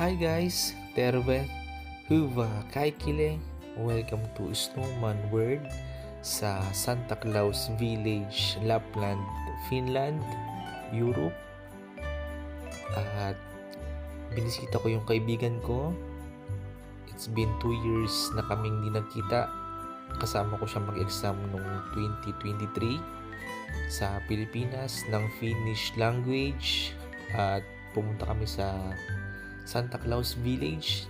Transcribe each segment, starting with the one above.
Hi guys, terve, hyvää kaikille. Welcome to Snowman World sa Santa Claus Village, Lapland, Finland, Europe. At binisita ko yung kaibigan ko. It's been 2 years na kaming di nagkita. Kasama ko siya mag-exam noong 2023 sa Pilipinas ng Finnish language. At pumunta kami sa Santa Claus Village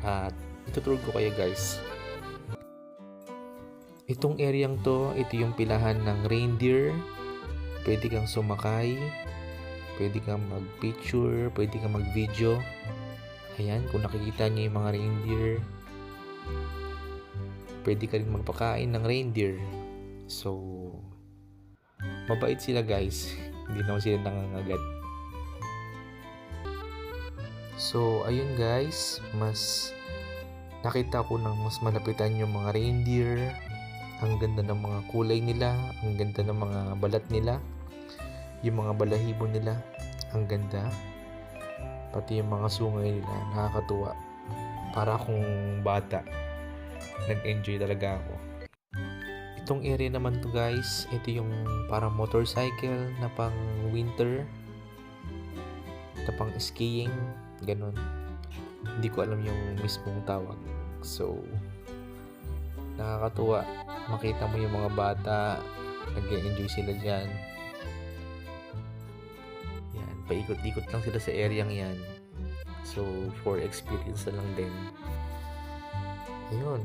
at ituturo ko kayo guys. Itong areang to, ito yung pilahan ng reindeer. Pwede kang sumakay, pwede kang mag-picture, pwede kang mag-video. Ayan, kung nakikita niyo yung mga reindeer, pwede ka rin magpakain ng reindeer. So, mabait sila guys. Hindi naman sila nangangagat. So, ayun guys, mas nakita ko ng mas malapitan yung mga reindeer. Ang ganda ng mga kulay nila, ang ganda ng mga balat nila, yung mga balahibo nila, ang ganda. Pati yung mga sungay nila, nakakatuwa. Para akong bata. Nag-enjoy talaga ako. Itong area naman to guys, ito yung parang motorcycle na pang winter, na pang skiing. Ganon. Hindi ko alam yung mismong tawag. So, nakakatuwa. Makita mo yung mga bata. Nag-enjoy sila dyan. Yan. Paikot-ikot lang sila sa area yan. So, for experience na lang din. Ayun.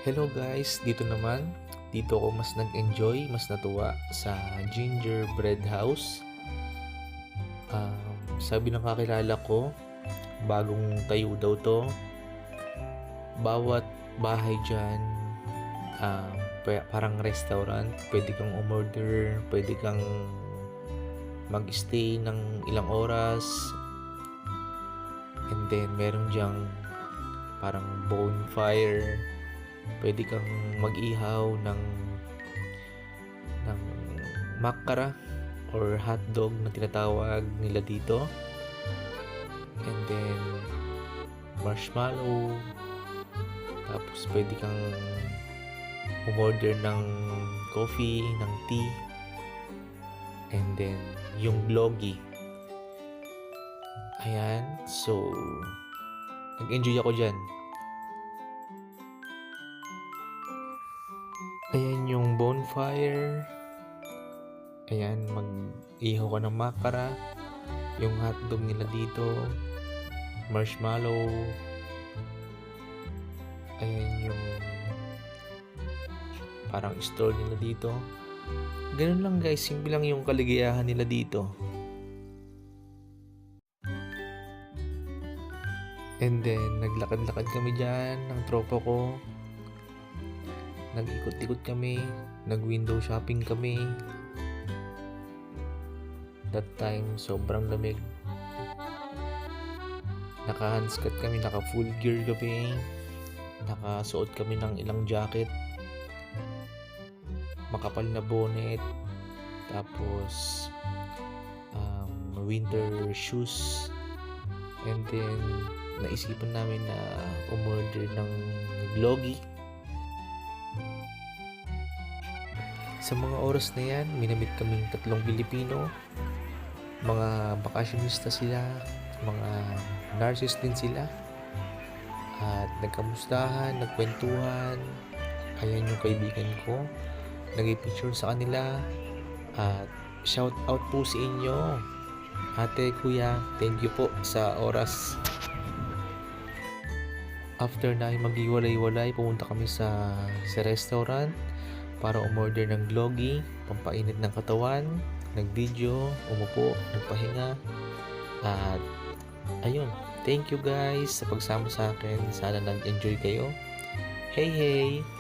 Hello guys. Dito naman. Dito ako mas nag-enjoy, mas natuwa sa gingerbread house. Sabi ng kakilala ko, bagong tayo daw to. Bawat bahay dyan, parang restaurant. Pwede kang umorder, pwede kang mag-stay ng ilang oras. And then, meron dyang parang bonfire. Pwede kang mag-ihaw ng makara or hotdog na tinatawag nila dito. And then marshmallow. Tapos pwede kang umorder ng coffee, ng tea. And then yung glogi. Ayan. So, nag-enjoy ako dyan. Ayan yung bonfire. Ayan, mag-ihaw ka ng makara. Yung hotdog nila dito. Marshmallow. Ayan yung parang store nila dito. Ganun lang guys, simple lang yung kaligayahan nila dito. And then, naglakad-lakad kami dyan ng tropa ko. Nag-ikot-ikot kami, nag-window shopping kami. That time, sobrang lamig. Naka-handscut kami, naka-full gear kami. Nakasuot kami ng ilang jacket. Makapal na bonnet. Tapos, winter shoes. And then, naisipan namin na umorder ng glogi. Sa mga oras na yan, minamit kaming 3 Pilipino. Mga bakasyonista sila, mga nurses din sila. At nagkamustahan, nagkwentuhan. Ayan yung kaibigan ko. Nag-picture sa kanila. At shout out po sa inyo. Ate, kuya, thank you po sa oras. After na mag-iwalay-walay, pumunta kami sa restaurant para umorder ng glogi, pampainit ng katawan, nag-video, umupo, nagpahinga. At ayun, thank you guys sa pagsama sa akin. Sana nag-enjoy kayo. Hey hey!